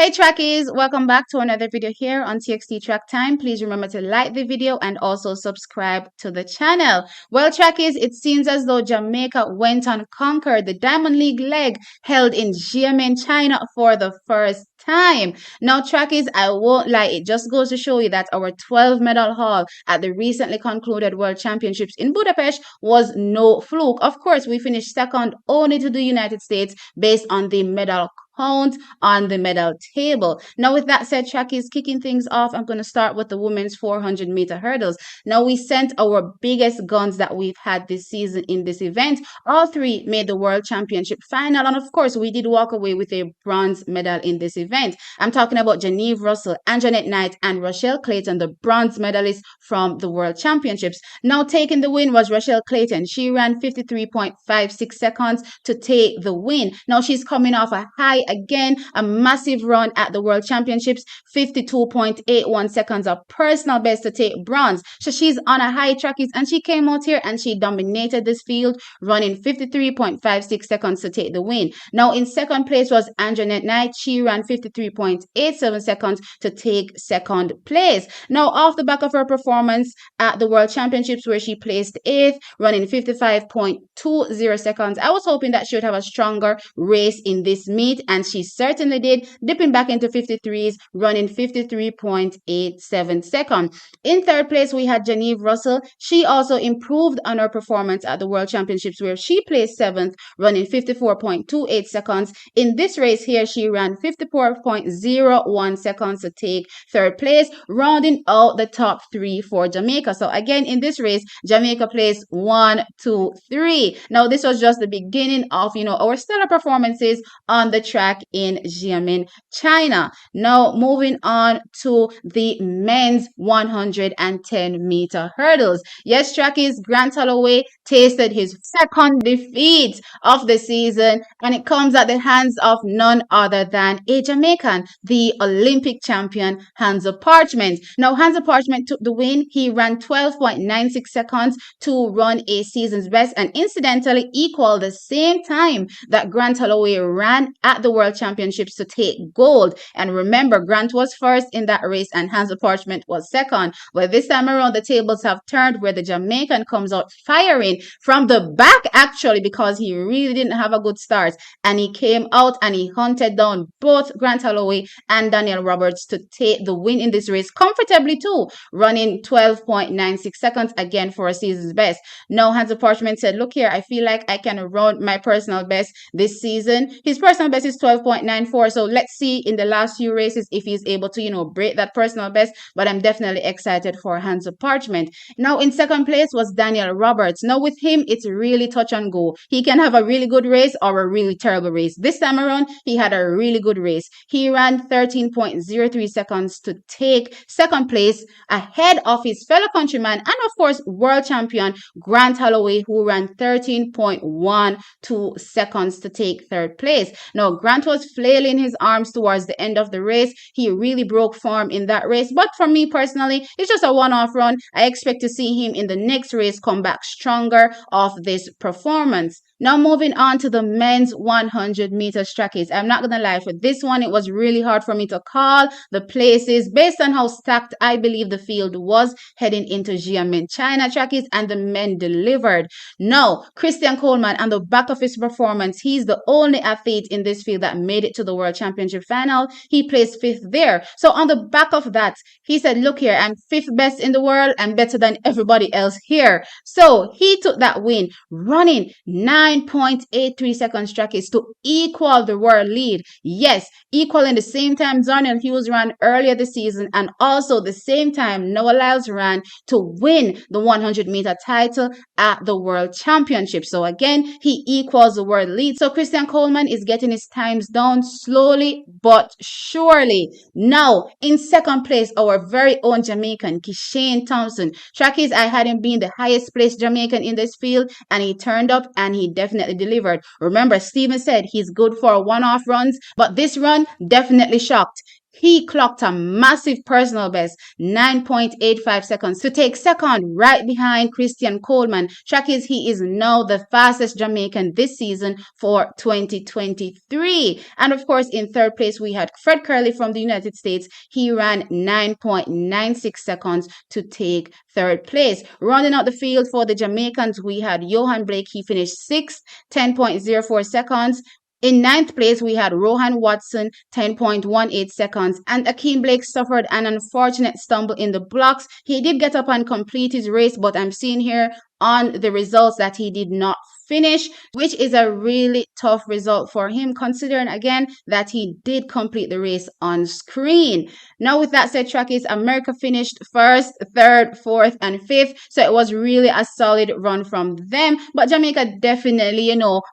Hey trackies, welcome back to another video here on TXT Track Time. Please remember to like the video and also subscribe to the channel. Well trackies, it seems as though Jamaica went on conquered the Diamond League leg held in Xiamen, China for the first time. Now trackies, I won't lie, it just goes to show you that our 12 medal haul at the recently concluded World Championships in Budapest was no fluke. Of course, we finished second only to the United States based on the medal count on the medal table. Now, with that said, track is kicking things off. I'm going to start with the women's 400-meter hurdles. Now, we sent our biggest guns that we've had this season in this event. All three made the World Championship final. And of course, we did walk away with a bronze medal in this event. I'm talking about Genevieve Russell, Anjanette Knight, and Rochelle Clayton, the bronze medalists from the World Championships. Now, taking the win was Rochelle Clayton. She ran 53.56 seconds to take the win. Now, she's coming off a high again, a massive run at the World Championships, 52.81 seconds, a personal best to take bronze. So she's on a high trackies, and she came out here and she dominated this field, running 53.56 seconds to take the win. Now in second place was Anjanette Knight. She ran 53.87 seconds to take second place. Now off the back of her performance at the World Championships where she placed 8th, running 55.20 seconds, I was hoping that she would have a stronger race in this meet, and she certainly did, dipping back into 53s, running 53.87 seconds. In third place, we had Genevieve Russell. She also improved on her performance at the World Championships where she placed 7th, running 54.28 seconds. In this race here, she ran 54.01 seconds to take third place, rounding out the top 3 for Jamaica. So again, in this race, Jamaica placed 1, 2, 3. Now, this was just the beginning of, our stellar performances on the track in Xiamen, China. Now, moving on to the men's 110-meter hurdles. Yes, trackies, Grant Holloway tasted his second defeat of the season, and it comes at the hands of none other than a Jamaican, the Olympic champion, Hansle Parchment. Now, Hansle Parchment took the win. He ran 12.96 seconds to run a season's best, and incidentally equaled the same time that Grant Holloway ran at the World Championships to take gold. And remember, Grant was first in that race and Hansle Parchment was second. But this time around, the tables have turned where the Jamaican comes out firing from the back, actually, because he really didn't have a good start. And he came out and he hunted down both Grant Holloway and Daniel Roberts to take the win in this race comfortably too, running 12.96 seconds again for a season's best. Now, Hansle Parchment said, look here, I feel like I can run my personal best this season. His personal best is 12.94. So let's see in the last few races if he's able to, break that personal best. But I'm definitely excited for Hansle Parchment. Now, in second place was Daniel Roberts. Now, with him, it's really touch and go. He can have a really good race or a really terrible race. This time around, he had a really good race. He ran 13.03 seconds to take second place ahead of his fellow countryman and, of course, world champion Grant Holloway, who ran 13.12 seconds to take third place. Now, Grant was flailing his arms towards the end of the race. He really broke form in that race. But for me personally, it's just a one-off run. I expect to see him in the next race come back stronger off this performance. Now, moving on to the men's 100-meter trackies. I'm not going to lie, for this one, it was really hard for me to call the places based on how stacked I believe the field was heading into Xiamen, China trackies, and the men delivered. Now, Christian Coleman, on the back of his performance, he's the only athlete in this field that made it to the World Championship final. He placed 5th there. So on the back of that, he said, look here, I'm 5th best in the world. I'm better than everybody else here. So he took that win, running 9.83 seconds trackies to equal the world lead. Yes, equaling the same time Darnell Hughes ran earlier this season, and also the same time Noah Lyles ran to win the 100-meter title at the World Championship. So again, he equals the world lead. So Christian Coleman is getting his times down slowly but surely. Now, in second place, our very own Jamaican, Kishane Thompson. Trackies, I had him being the highest placed Jamaican in this field, and he turned up and he definitely delivered. Remember, Steven said he's good for one-off runs, but this run definitely shocked. He clocked a massive personal best, 9.85 seconds, to take second right behind Christian Coleman. Track is he is now the fastest Jamaican this season for 2023. And of course, in third place, we had Fred Curley from the United States. He ran 9.96 seconds to take third place. Rounding out the field for the Jamaicans, we had Johan Blake. He finished sixth, 10.04 seconds. In ninth place, we had Rohan Watson, 10.18 seconds, and Akeem Blake suffered an unfortunate stumble in the blocks. He did get up and complete his race, but I'm seeing here on the results that he did not finish, which is a really tough result for him, considering again that he did complete the race on screen. Now, with that said, Trackies, America finished first, third, fourth, and fifth, so it was really a solid run from them. But Jamaica definitely,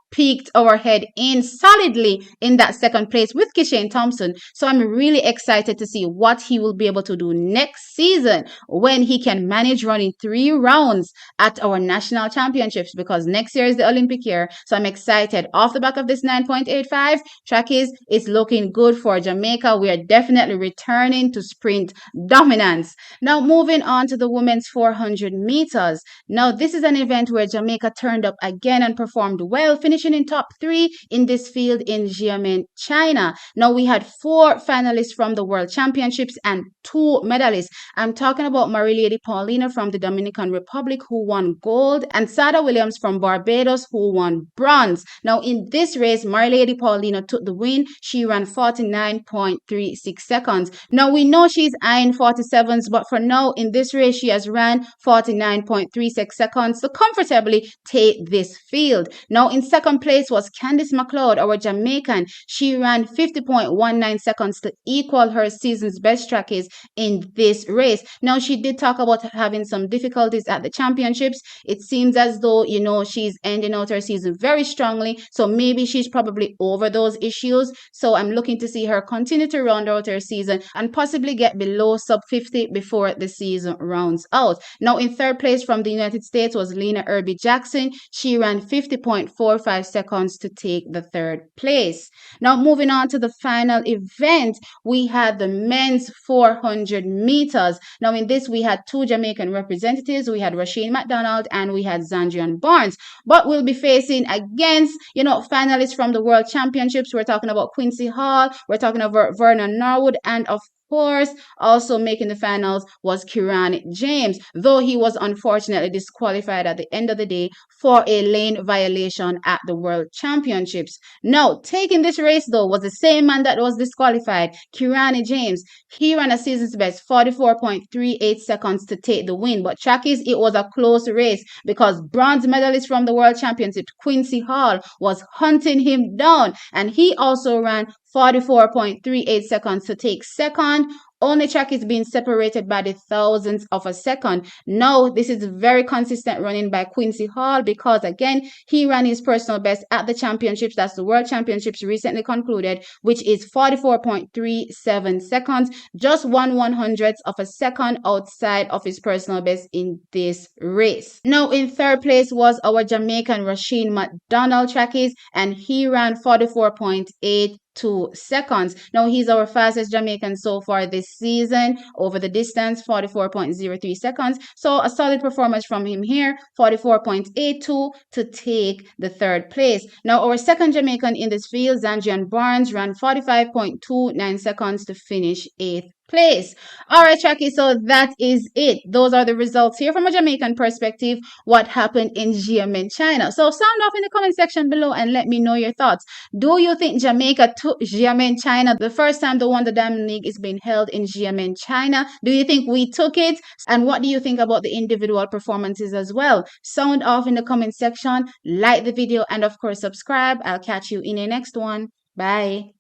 peaked our head in solidly in that second place with Kishane Thompson. So I'm really excited to see what he will be able to do next season when he can manage running 3 rounds at our national championships, because next year is the Olympic year. So I'm excited. Off the back of this 9.85, Trackies, it's looking good for Jamaica. We are definitely returning to sprint dominance. Now, moving on to the women's 400 meters. Now, this is an event where Jamaica turned up again and performed well, finishing in top 3 in this field in Xiamen, China. Now, we had 4 finalists from the World Championships and 2 medalists. I'm talking about Marie Lady Paulina from the Dominican Republic, who won gold, and Sada Williams from Barbados, who won bronze. Now, in this race, Marie Lady Paulina took the win. She ran 49.36 seconds. Now, we know she's eyeing 47s, but for now, in this race, she has ran 49.36 seconds to comfortably take this field. Now, in second place was Candice McLeod, our Jamaican. She ran 50.19 seconds to equal her season's best Trackies in this race. Now, she did talk about having some difficulties at the championships. It seems as though, she's ending out her season very strongly. So maybe she's probably over those issues. So I'm looking to see her continue to round out her season and possibly get below sub 50 before the season rounds out. Now, in third place from the United States was Lena Irby Jackson. She ran 50.45 seconds to take the third place. Now, moving on to the final event, we had the men's 400 meters. Now, in this, we had 2 Jamaican representatives. We had Rasheen McDonald and we had Zandrian Barnes. But we'll be facing against, finalists from the World Championships. We're talking about Quincy Hall. We're talking about Vernon Norwood, and of course, also making the finals was Kishane James, though he was unfortunately disqualified at the end of the day for a lane violation at the World Championships. Now, taking this race, though, was the same man that was disqualified, Kishane James. He ran a season's best 44.38 seconds to take the win. But Trackies, it was a close race because bronze medalist from the World Championships, Quincy Hall, was hunting him down, and he also ran 44.38 seconds to take second. Only track is being separated by the thousandths of a second. Now, this is very consistent running by Quincy Hall because, again, he ran his personal best at the championships. That's the World Championships recently concluded, which is 44.37 seconds, just 1/100th of a second outside of his personal best in this race. Now, in third place was our Jamaican Rasheen McDonald Trackies, and he ran 44.82 seconds. Now, he's our fastest Jamaican so far this season over the distance, 44.03 seconds. So a solid performance from him here, 44.82 to take the third place. Now, our second Jamaican in this field, Zandrian Barnes, ran 45.29 seconds to finish 8th place. All right, Tracky, so that is it. Those are the results here from a Jamaican perspective, what happened in Xiamen, China. So sound off in the comment section below and let me know your thoughts. Do you think Jamaica took Xiamen, China the first time the Wonder Diamond League is being held in Xiamen, China? Do you think we took it? And what do you think about the individual performances as well? Sound off in the comment section, like the video, and of course subscribe. I'll catch you in the next one. Bye.